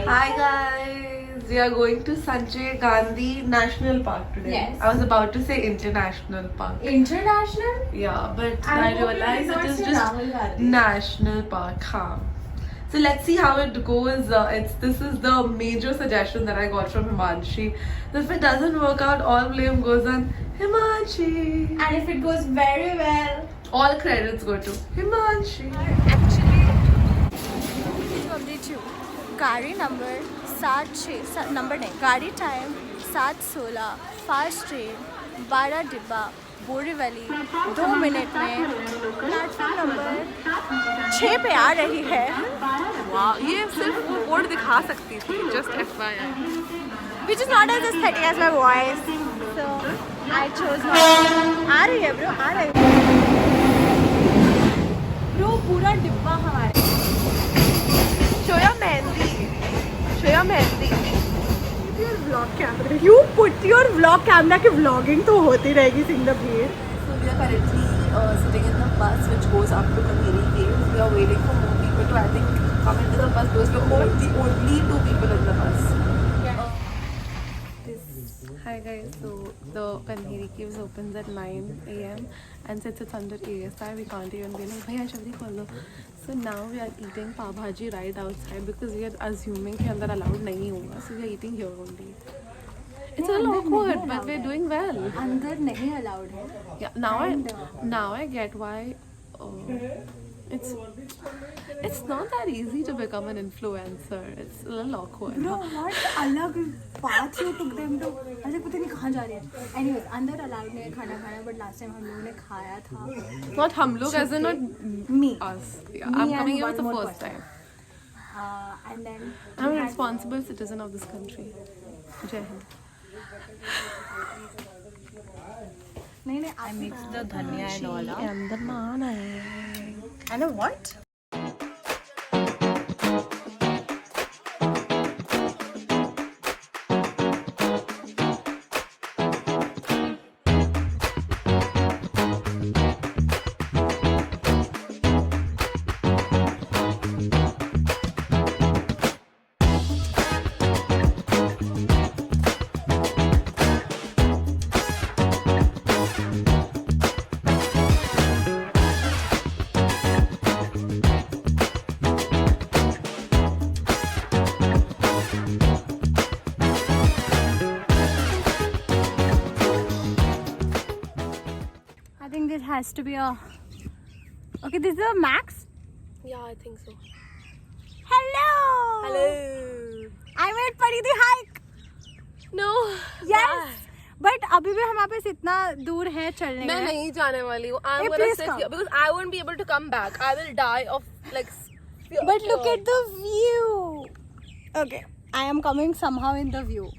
Hi guys, we are going to Sanjay Gandhi National Park today. Yes. I was about to say International Park. International? Yeah, but I I hope you realized did not it is say just Rahul Gandhi. National Park. Huh. So let's see how it goes. This is the major suggestion that I got from Himanshi. So if it doesn't work out, all blame goes on Himanshi. And if it goes very well, All credits go to Himanshi. Update you गाड़ी number 7 number नहीं गाड़ी time 7:16 fast train 12 डिब्बा Borivali 2 minute में platform number 6 पे आ रही है. वाह, ये सिर्फ वो बोर्ड दिखा सकती थी. Just FYI. Which is not as aesthetic as my voice, so I chose not. आ रही है ब्रो, आ रही है ब्रो. पूरा डिब्बा हमारे. Shoya Mehndi. Shoya Mehndi. vlog camera. You put your vlog camera की vlogging तो होती रहेगी सिंह द भीड़. So we are currently sitting in the bus which goes up to Kanheri Caves. We are waiting for more people to, I think, come into the bus because we're only 2 people in the bus. Hi guys, so the Kanheri Caves opens at 9 AM and since it's under ASI we can't even be like, bhaiya jaldi kholo. So now we are eating pav bhaji right outside because we are assuming कि अंदर allowed नहीं होगा, so we are eating here only. It's a little awkward, but we're doing well. अंदर नहीं allowed है. Yeah, now I get why. It's not that easy to become an influencer. It's a little awkward. Bro, what अलग path you took them to. ऐसे पता नहीं कहाँ जा रही है. Anyways, अंदर allowed नहीं है खाना खाना, but last time हम लोगों ने खाया था. Not हम लोग, as in not Me. us. Yeah, I'm Me coming and here for the one more first person. time. And then I'm a responsible citizen of this country. Jai Hind. नहीं I mixed the dhania and all. And the morning. And a what? I think this has to be a. Okay, this is a max. Yeah, I think so. Hello. Hello. I made Paridi hike. No. Yes. But अभी भी हमारे पास इतना दूर है चलने मैं का. नहीं जाने वाली हूँ. I'm Hey, gonna please sit come. here because I won't be able to come back. I will die of like. But look at the view. Okay, I am coming somehow in the view,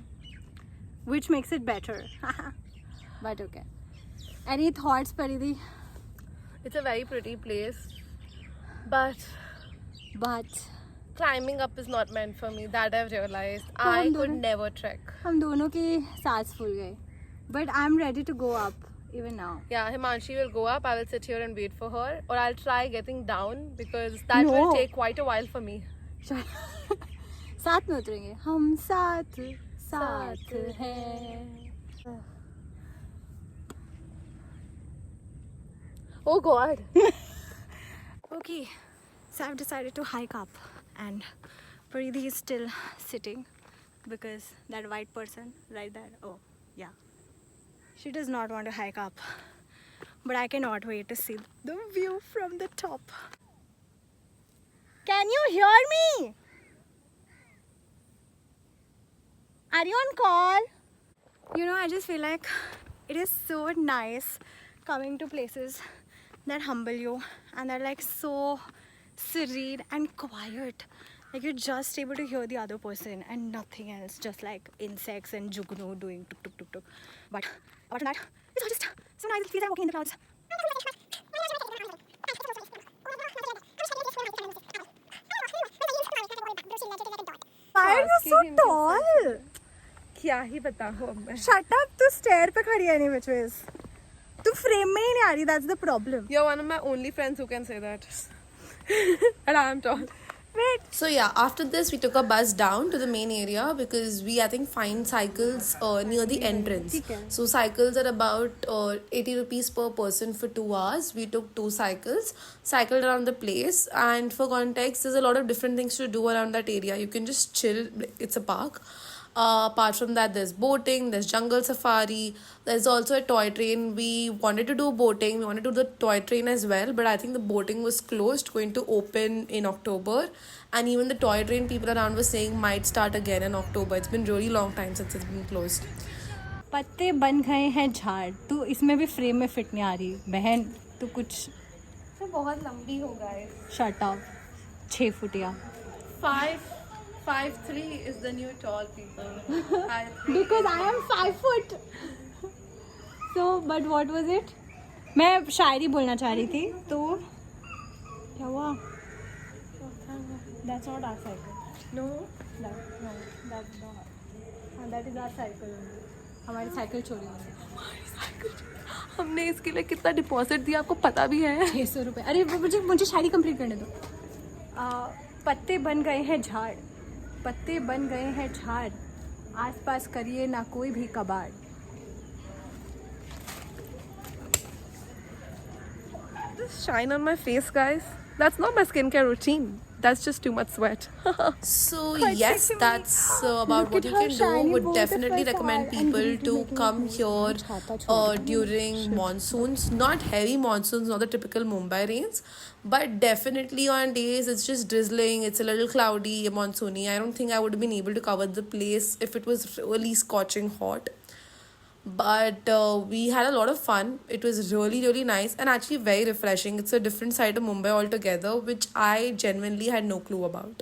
which makes it better. But okay. Any thoughts, Paridi? It's a very pretty place, but But climbing up is not meant for me. That I've realized. हम I could दोनों- never trek. हम दोनों की सांस फूल गई. But I'm ready to go up even now. Yeah, Himanshi will go up. I will sit here and wait for her, or I'll try getting down because that will No. take quite a while for me. साथ में उतरेंगे. हम साथ साथ हैं. Oh God. Okay, so I've decided to hike up, and Paridi is still sitting because that white person right there. Oh, yeah. She does not want to hike up, but I cannot wait to see the view from the top. Can you hear me? Are you on call? You know, I just feel like it is so nice coming to places that humble you and they're like so serene and quiet. Like you're just able to hear the other person and nothing else, just like insects and jugnu doing tuk tuk tuk tuk. But apart from that, it's all just so nice. It feels like walking in the clouds. Why are you so tall? क्या ही बताऊँ अब मैं. Shut up! तू stair पे खड़ी है नहीं which ways. तू frame में ही नहीं आ रही. That's the problem. You're one of my only friends who can say that. And I'm tall. Wait. So yeah, after this we took a bus down to the main area because we I think find cycles near the entrance. Okay. So cycles are about 80 rupees per person for 2 hours. We took two cycles, cycled around the place, and for context, there's a lot of different things to do around that area. You can just chill. It's a park. Apart from that, there's boating, there's jungle safari, there's also a toy train. We wanted to do boating, we wanted to do the toy train as well, but I think the boating was closed, going to open in October. And even the toy train, people around were saying might start again in October. It's been really long time since it's been closed. पत्ते बन गए हैं झाड़. तू इसमें भी frame में fit नहीं आ रही बहन. तू कुछ तो बहुत लंबी हो गए. Shut up. 6 फुटिया. 5'3" is the new tall people. Because I am 5 foot. So, but what was it? मैं शायरी बोलना चाह रही थी तो क्या हुआ? That's not our cycle. No. That's not. That is our cycle. हमारी साइकिल चोरी हो गई. हमने इसके लिए कितना डिपॉजिट दिया आपको पता भी है? 600 रुपये. अरे मुझे शायरी कंप्लीट करने दो. पत्ते बन गए हैं झाड़. पत्ते बन गए हैं झाड़. आसपास करिए ना कोई भी कबाड़. This shine on my face, guys. That's not my skincare routine. That's just too much sweat. So yes, that's about what you can do. Would definitely recommend people to come here during monsoons. Not heavy monsoons, not the typical Mumbai rains, but definitely on days it's just drizzling, it's a little cloudy, monsoony. I don't think I would have been able to cover the place if it was really scorching hot. But we had a lot of fun. It was really, really nice and actually very refreshing. It's a different side of Mumbai altogether, which I genuinely had no clue about.